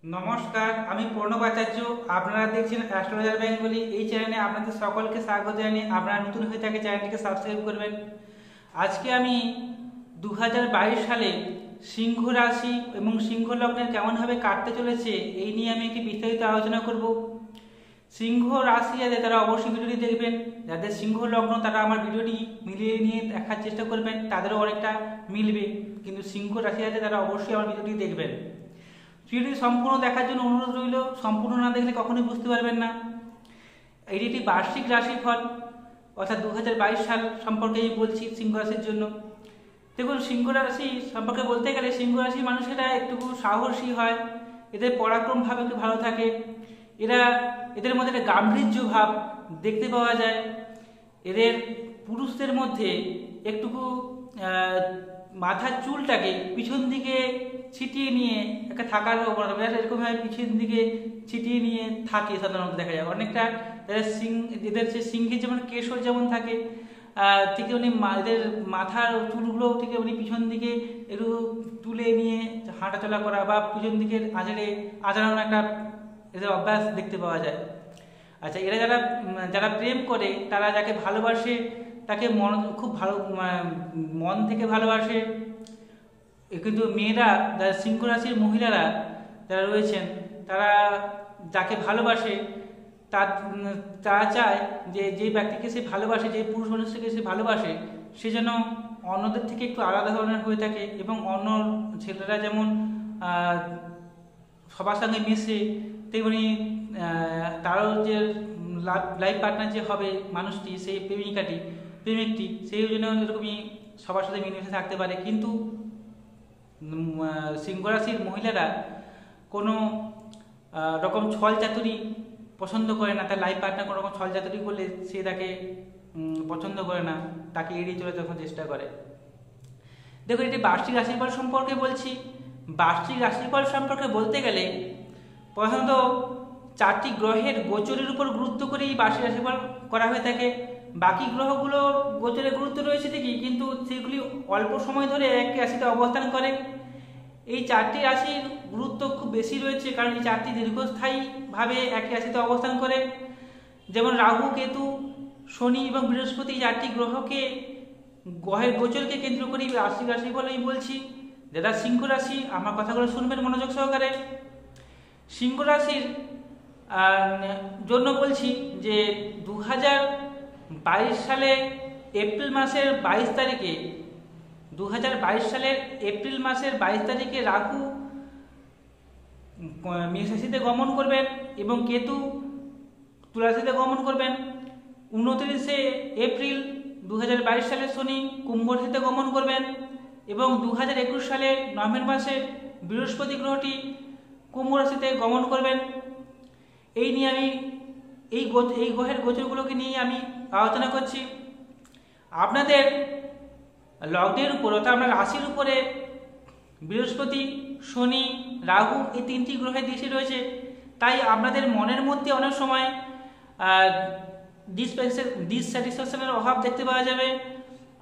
নমস্কার, আমি প্রণব আচার্য। আপনারা দেখছেন অ্যাস্ট্রোলজার বেঙ্গলি। এই চ্যানেলে আপনাদের সকলকে স্বাগত জানিয়ে আপনারা নতুন হয়ে থাকে চ্যানেলটিকে সাবস্ক্রাইব করবেন। আজকে আমি 2022 সালে সিংহ রাশি এবং সিংহ লগ্নের কেমনভাবে কাটতে চলেছে এই নিয়ে আমি একটি বিস্তারিত আলোচনা করব। সিংহ রাশি আছে তারা অবশ্যই ভিডিওটি দেখবেন, যাদের সিংহ লগ্ন তারা আমার ভিডিওটি মিলিয়ে নিয়ে দেখার চেষ্টা করবেন, তাদেরও অনেকটা মিলবে। কিন্তু সিংহ রাশি আছে তারা অবশ্যই আমার ভিডিওটি দেখবেন। ভিডিওটি সম্পূর্ণ দেখার জন্য অনুরোধ রইল, সম্পূর্ণ না দেখলে কখনোই বুঝতে পারবেন না। এটি একটি বার্ষিক রাশিফল, অর্থাৎ 2022 সাল সম্পর্কে আমি বলছি সিংহ রাশির জন্য। দেখুন, সিংহ রাশি সম্পর্কে বলতে গেলে সিংহ রাশির মানুষেরা একটু সাহসী হয়, এদের পরাক্রম ভাব একটু ভালো থাকে, এদের মধ্যে একটা গাম্ভীর্য ভাব দেখতে পাওয়া যায়। এদের পুরুষদের মধ্যে একটুকু মাথার চুলটাকে পিছন দিকে ছিটিয়ে নিয়ে একটা থাকার এরকমভাবে পিছন দিকে ছিটিয়ে নিয়ে থাকে সাধারণত দেখা যায়। অনেকটা এদের যে সিংহের যেমন কেশর যেমন থাকে, ঠিক উনি এদের মাথার চুলগুলো ঠিক উনি পিছন দিকে একটু তুলে নিয়ে হাঁটাচলা করা বা পিছন দিকে আঁচড়ানো একটা এদের অভ্যাস দেখতে পাওয়া যায়। আচ্ছা, এরা যারা প্রেম করে, তারা যাকে ভালোবাসে তাকে খুব ভালো মন থেকে ভালোবাসে। কিন্তু মেয়েরা, যারা সিংহ রাশির মহিলারা যারা রয়েছেন, তারা যাকে ভালোবাসে তারা চায় যে ব্যক্তিকে সে ভালোবাসে, যে পুরুষ মানুষকে সে ভালোবাসে, সে যেন অন্যদের থেকে একটু আলাদা ধরনের হয়ে থাকে এবং অন্য ছেলেরা যেমন সবার সঙ্গে মিশে, তেমনি তারও যে লাইফ পার্টনার যে হবে মানুষটি, সেই প্রেমিকটি, সেই জন্য এরকমই সবার সাথে মিলেমিশে থাকতে পারে। কিন্তু সিংহ রাশির মহিলারা কোনো রকম ছল চাতুরি পছন্দ করে না। তার লাইফ পার্টনার কোনো রকম ছল চাতুরি করলে সে তাকে পছন্দ করে না, তাকে এড়িয়ে চলে তখন চেষ্টা করে। দেখুন, এটি বার্ষিক রাশিফল সম্পর্কে বলছি। বার্ষিক রাশিফল সম্পর্কে বলতে গেলে প্রধানত 4টি গ্রহের গোচরের উপর গুরুত্ব করে এই বার্ষিক রাশিফল করা হয়ে থাকে। বাকি গ্রহগুলোর গোচরে গুরুত্ব রয়েছে ঠিকই, কিন্তু সেগুলি অল্প সময় ধরে একটি রাশিতে অবস্থান করে। এই 4টি রাশির গুরুত্ব খুব বেশি রয়েছে, কারণ এই 4টি দীর্ঘস্থায়ীভাবে একটি রাশিতে অবস্থান করে। যেমন রাহু, কেতু, শনি এবং বৃহস্পতি 4টি গ্রহের গোচরকে কেন্দ্র করে বার্ষিক রাশিফল আমি বলছি। যারা সিংহ রাশি, আমার কথাগুলো শুনবেন মনোযোগ সহকারে। সিংহ রাশির জন্য বলছি যে 2022 সালের এপ্রিল মাসের 22 তারিখে 2022 সালের এপ্রিল মাসের 22 তারিখে রাহু মেষ রাশিতে গমন করবেন এবং কেতু তুলা রাশিতে গমন করবেন। 29 এপ্রিল 2022 সালে শনি কুম্ভ রাশিতে গমন করবেন এবং 2021 সালের নভেম্বর মাসে বৃহস্পতি গ্রহটি কুম্ভ রাশিতে গমন করবেন। এই নিয়ে আমি এই গ্রহের গোচরগুলোকে নিয়ে আমি আলোচনা করছি। আপনাদের লগ্নের উপর, অর্থাৎ আপনার রাশির উপরে বৃহস্পতি, শনি, রাহু এই 3টি গ্রহের দৃষ্টি রয়েছে। তাই আপনাদের মনের মধ্যে অনেক সময় ডিসস্যাটিসফ্যাকশনের অভাব দেখতে পাওয়া যাবে।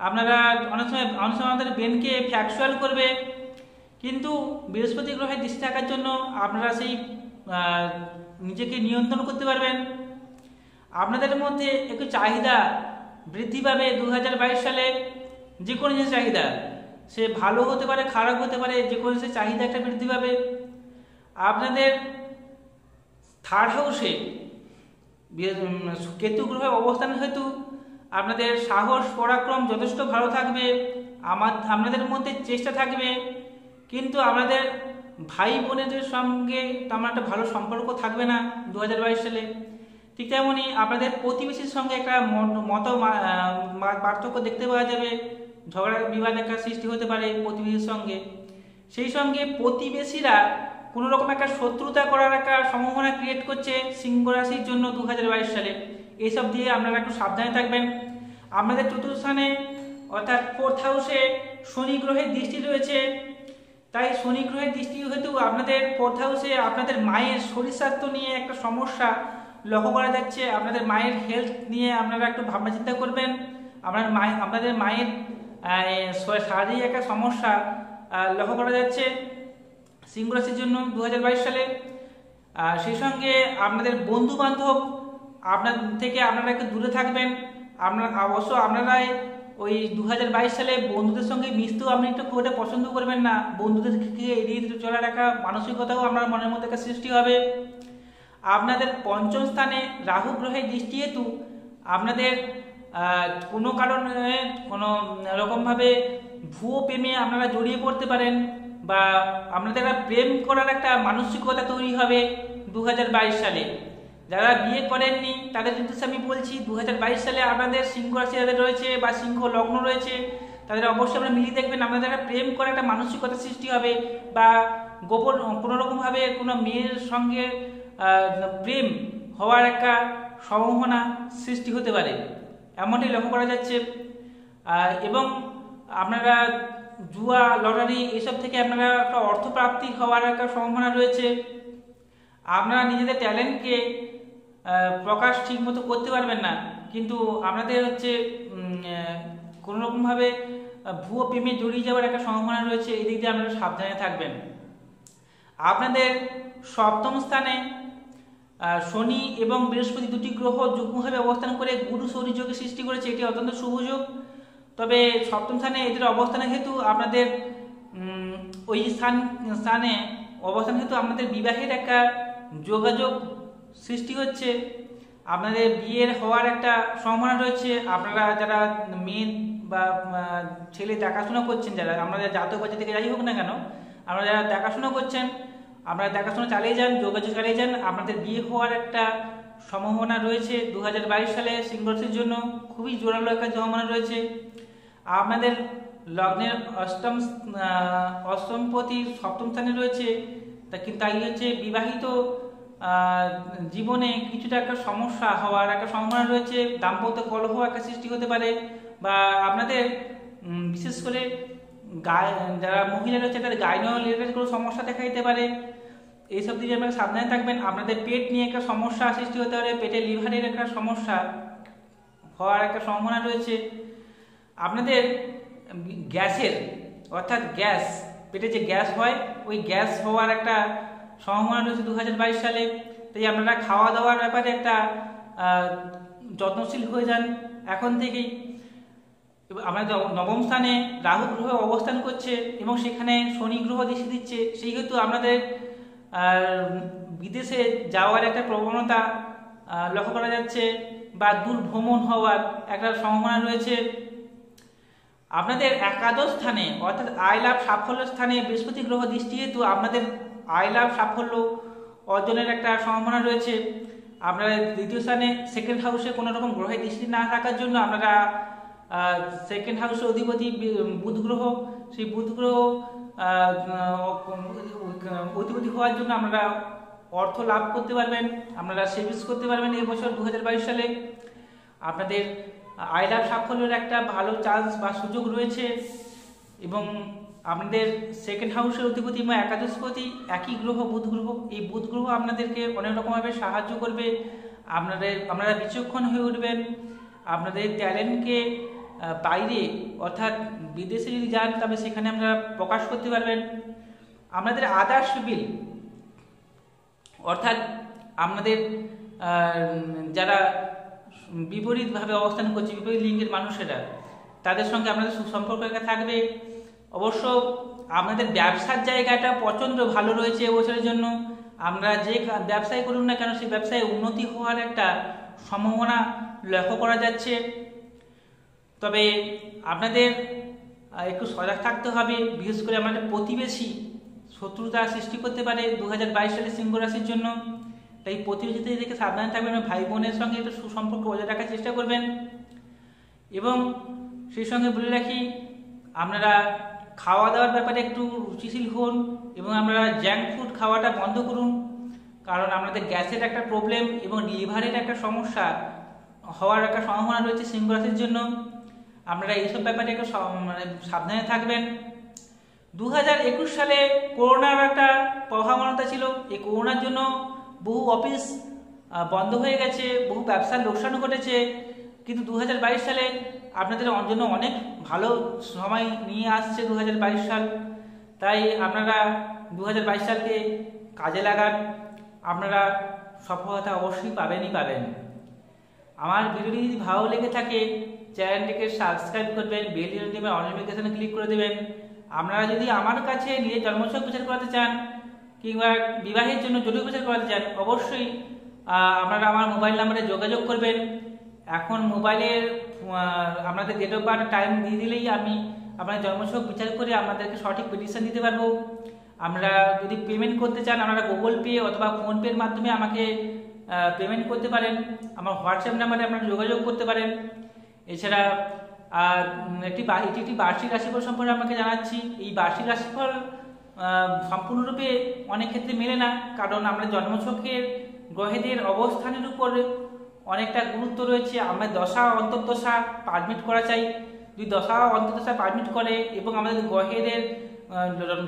আপনারা অনেক সময় আমাদের ব্রেনকে ফ্যাকচুয়াল করবে, কিন্তু বৃহস্পতি গ্রহের দৃষ্টি থাকার জন্য আপনারা সেই নিজেকে নিয়ন্ত্রণ করতে পারবেন। আপনাদের মধ্যে একটু চাহিদা বৃদ্ধি পাবে 2022 সালে। যে কোনো জিনিসের চাহিদা, সে ভালো হতে পারে, খারাপ হতে পারে, যে কোনো জিনিসের চাহিদা একটা বৃদ্ধি পাবে। আপনাদের 3rd হাউসে কেতু গ্রহের অবস্থান হেতু আপনাদের সাহস পরাক্রম যথেষ্ট ভালো থাকবে। আপনাদের মধ্যে চেষ্টা থাকবে, কিন্তু আপনাদের ভাই বোনেদের সঙ্গে তেমন একটা ভালো সম্পর্ক থাকবে না 2022 সালে। ঠিক তেমনই আপনাদের প্রতিবেশীর সঙ্গে একটা মত পার্থক্য দেখতে পাওয়া যাবে। ঝগড়া বিবাদ একটা সৃষ্টি হতে পারে প্রতিবেশীর সঙ্গে। সেই সঙ্গে প্রতিবেশীরা কোনো রকম একটা শত্রুতা করার একটা সম্ভাবনা ক্রিয়েট করছে সিংহ রাশির জন্য 2022 সালে। এইসব দিয়ে আপনারা একটু সাবধানে থাকবেন। আপনাদের 4র্থ স্থানে অর্থাৎ 4th হাউসে শনি গ্রহের দৃষ্টি রয়েছে। তাই শনি গ্রহের দৃষ্টি হেতু আপনাদের 4th হাউসে আপনাদের মায়ের শরীর স্বাস্থ্য নিয়ে একটা সমস্যা লক্ষ্য করা যাচ্ছে। আপনাদের মায়ের হেলথ নিয়ে আপনারা একটু ভাবনা চিন্তা করবেন। আপনাদের মায়ের শারীরিক একটা সমস্যা লক্ষ্য করা যাচ্ছে। সিংহ রাশির জন্য 2022 সালে। আর সেই সঙ্গে আপনাদের বন্ধু বান্ধব আপনার থেকে আপনারা একটু দূরে থাকবেন। আপনারাই ওই 2022 সালে বন্ধুদের সঙ্গে মিশতেও আপনি একটু খুব একটা পছন্দ করবেন না, বন্ধুদেরকে এড়িয়ে চলার একটা মানসিকতাও আপনার মনের মধ্যে একটা সৃষ্টি হবে। আপনাদের পঞ্চম স্থানে রাহু গ্রহের দৃষ্টি হেতু আপনাদের কোনো কারণে কোনো রকমভাবে ভুয়ো প্রেমে আপনারা জড়িয়ে পড়তে পারেন, বা আপনাদের প্রেম করার একটা মানসিকতা তৈরি হবে 2022 সালে। যারা বিয়ে করেননি তাদের উদ্দেশ্যে আমি বলছি, 2022 সালে আপনাদের সিংহ রাশি যাদের রয়েছে বা সিংহ লগ্ন রয়েছে তাদের অবশ্যই আপনারা মিলিয়ে দেখবেন আপনাদের একটা প্রেম করার একটা মানসিকতা সৃষ্টি হবে, বা গোপন কোনো রকমভাবে কোনো মেয়ের সঙ্গে প্রেম হওয়ার একটা সম্ভাবনা সৃষ্টি হতে পারে, এমনটি লক্ষ্য করা যাচ্ছে। এবং আপনারা জুয়া, লটারি এসব থেকে আপনারা একটা অর্থপ্রাপ্তি হওয়ার একটা সম্ভাবনা রয়েছে। আপনারা নিজেদের ট্যালেন্টকে প্রকাশ ঠিকমতো করতে পারবেন না, কিন্তু আপনাদের হচ্ছে কোনো রকমভাবে ভুয়ো প্রেমে জড়িয়ে যাওয়ার একটা সম্ভাবনা রয়েছে, এই দিক দিয়ে আপনারা সাবধানে থাকবেন। আপনাদের সপ্তম স্থানে শনি এবং বৃহস্পতি দুটি গ্রহ যুগ্মভাবে অবস্থান করে গুরু শনি যোগের সৃষ্টি করেছে, এটি অত্যন্ত শুভ যোগ। তবে সপ্তম স্থানে এদের অবস্থানের হেতু আপনাদের ওই স্থানে অবস্থান হেতু আপনাদের বিবাহের একটা যোগাযোগ সৃষ্টি হচ্ছে, আপনাদের বিয়ের হওয়ার একটা সম্ভাবনা রয়েছে। আপনারা যারা মেয়ে বা ছেলে দেখাশোনা করছেন, যারা আপনাদের জাতক বাজি থেকে যাই হোক না কেন, আপনারা যারা দেখাশোনা করছেন আপনারা দেখাশোনা চালিয়ে যান, যোগাযোগ চালিয়ে যান, আপনাদের বিয়ে হওয়ার একটা সম্ভাবনা রয়েছে 2022 সালে সিংহ রাশির জন্য, খুবই জোরালো একটা সম্ভাবনা রয়েছে। আপনাদের লগ্নের অষ্টমপতি সপ্তম স্থানে রয়েছে, তা কিন্তু তাই হচ্ছে বিবাহিত জীবনে কিছুটা একটা সমস্যা হওয়ার একটা সম্ভাবনা রয়েছে, দাম্পত্য কলহ একটা সৃষ্টি হতে পারে, বা আপনাদের বিশেষ করে যারা মহিলা রয়েছে তাদের গাইনো রিলেটেড কোনো সমস্যা দেখা দিতে পারে, এইসব দিকে আপনারা সাবধানে থাকবেন। আপনাদের পেট নিয়ে একটা সমস্যা সৃষ্টি হতে পারে, পেটে লিভারের একটা সমস্যা হওয়ার একটা সম্ভাবনা রয়েছে। আপনাদের গ্যাসের অর্থাৎ গ্যাস, পেটে যে গ্যাস হয় ওই গ্যাস হওয়ার একটা সম্ভাবনা রয়েছে 2022 সালে। তাই আপনারা খাওয়া দাওয়ার ব্যাপারে একটা যত্নশীল হয়ে যান এখন থেকেই। আমাদের নবম স্থানে রাহু গ্রহ অবস্থান করছে এবং সেখানে শনি গ্রহ দৃষ্টি দিচ্ছে, সেই হেতু আপনাদের বিদেশে যাওয়ার একটা প্রবণতা লক্ষ্য করা যাচ্ছে, বা দূর ভ্রমণ হওয়ার একটা সম্ভাবনা রয়েছে। আপনাদের একাদশ স্থানে অর্থাৎ আয় লাভ সাফল্য স্থানে বৃহস্পতি গ্রহ দৃষ্টি হেতু আপনাদের আয় লাভ সাফল্য অর্জনের একটা সম্ভাবনা রয়েছে। আপনারা দ্বিতীয় স্থানে সেকেন্ড হাউসে কোনো রকম গ্রহের দৃষ্টি না থাকার জন্য আপনারা সেকেন্ড হাউসের অধিপতি বুধ গ্রহ, সেই বুধ গ্রহ অধিপতি হওয়ার জন্য আপনারা অর্থ লাভ করতে পারবেন, আপনারা সেভিংস করতে পারবেন এই বছর 2022 সালে। আপনাদের আয় লাভ সাফল্যের একটা ভালো চান্স বা সুযোগ রয়েছে, এবং আপনাদের সেকেন্ড হাউসের অধিপতি বা একাদশপতি একই গ্রহ বুধ গ্রহ, এই বুধ গ্রহ আপনাদেরকে অনেক রকমভাবে সাহায্য করবে। আপনারা বিচক্ষণ হয়ে উঠবেন, আপনাদের ট্যালেন্টকে বাইরে অর্থাৎ বিদেশে যদি যান তবে সেখানে আপনারা প্রকাশ করতে পারবেন। আপনাদের আদার্স বিল অর্থাৎ আপনাদের যারা বিপরীতভাবে অবস্থান করছে, বিপরীত লিঙ্গের মানুষেরা, তাদের সঙ্গে আপনাদের সুসম্পর্ক থাকবে। অবশ্য আপনাদের ব্যবসার জায়গাটা প্রচণ্ড ভালো রয়েছে এবছরের জন্য। আমরা যে ব্যবসায় করুন না কেন সেই ব্যবসায় উন্নতি হওয়ার একটা সম্ভাবনা লক্ষ্য করা যাচ্ছে। তবে আপনাদের একটু সজাগ থাকতে হবে, বিশেষ করে আমাদের প্রতিবেশী শত্রুতা সৃষ্টি করতে পারে 2022 সালে সিংহ রাশির জন্য। তাই প্রতিবেশীদের থেকে সাবধানে থাকবেন, ভাই বোনের সঙ্গে একটু সুসম্পর্ক বজায় রাখার চেষ্টা করবেন। এবং সেই সঙ্গে বলে রাখি, আপনারা খাওয়া দাওয়ার ব্যাপারে একটু রুচিশীল হন এবং আপনারা জাঙ্ক ফুড খাওয়াটা বন্ধ করুন, কারণ আপনাদের গ্যাসের একটা প্রবলেম এবং লিভারের একটা সমস্যা হওয়ার একটা সম্ভাবনা রয়েছে সিংহ রাশির জন্য। আপনারা এইসব ব্যাপারে একটু সাবধানে থাকবেন। 2021 সালে করোনার একটা প্রভাবনতা ছিল, এই করোনার জন্য বহু অফিস বন্ধ হয়ে গেছে, বহু ব্যবসার লোকসানও ঘটেছে, কিন্তু 2022 সালে আপনাদের জন্য অনেক ভালো সময় নিয়ে আসছে 2022 সাল। তাই আপনারা 2022 সালকে কাজে লাগান, আপনারা সফলতা অবশ্যই পাবেন। আমার ভিডিওটি যদি ভালো লেগে থাকে চ্যানেলটিকে সাবস্ক্রাইব করবেন, বেল আইকন টিপে অল নোটিফিকেশনে ক্লিক করে দেবেন। আপনারা যদি আমার কাছে নিজের জন্মছক বিচার করাতে চান কিংবা বিবাহের জন্য জটিল বিচার করাতে চান, অবশ্যই আপনারা আমার মোবাইল নাম্বারে যোগাযোগ করবেন। এখন মোবাইলের আপনাদের ডেট অফ বার্থ টাইম দিয়ে দিলেই আমি আপনার জন্মছক বিচার করে আপনাদেরকে সঠিক প্রেডিকশন দিতে পারবো। আপনারা যদি পেমেন্ট করতে চান আপনারা গুগল পে অথবা ফোনপের মাধ্যমে আমাকে পেমেন্ট করতে পারেন। আমার হোয়াটসঅ্যাপ নাম্বারে আপনারা যোগাযোগ করতে পারেন। এছাড়া একটি বার্ষিক রাশিফল সম্পর্কে আমাকে জানাচ্ছি। এই বার্ষিক রাশিফল সম্পূর্ণরূপে অনেক ক্ষেত্রে মেলে না, কারণ আমরা জন্মছকের গ্রহেদের অবস্থানের উপর অনেকটা গুরুত্ব রয়েছে। আমরা দশা অন্তর্দশা পারমিট করা চাই। যদি দশা অন্তর্দশা পারমিট করে এবং আমাদের গ্রহেদের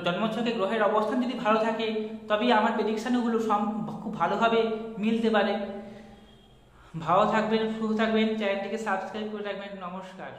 জন্মছকে গ্রহের অবস্থান যদি ভালো থাকে, তবেই আমার প্রেডিকশনগুলো খুব ভালোভাবে মিলতে পারে। ভালো থাকবেন, সুস্থ থাকবেন, চ্যানেলটিকে সাবস্ক্রাইব করে রাখবেন। নমস্কার।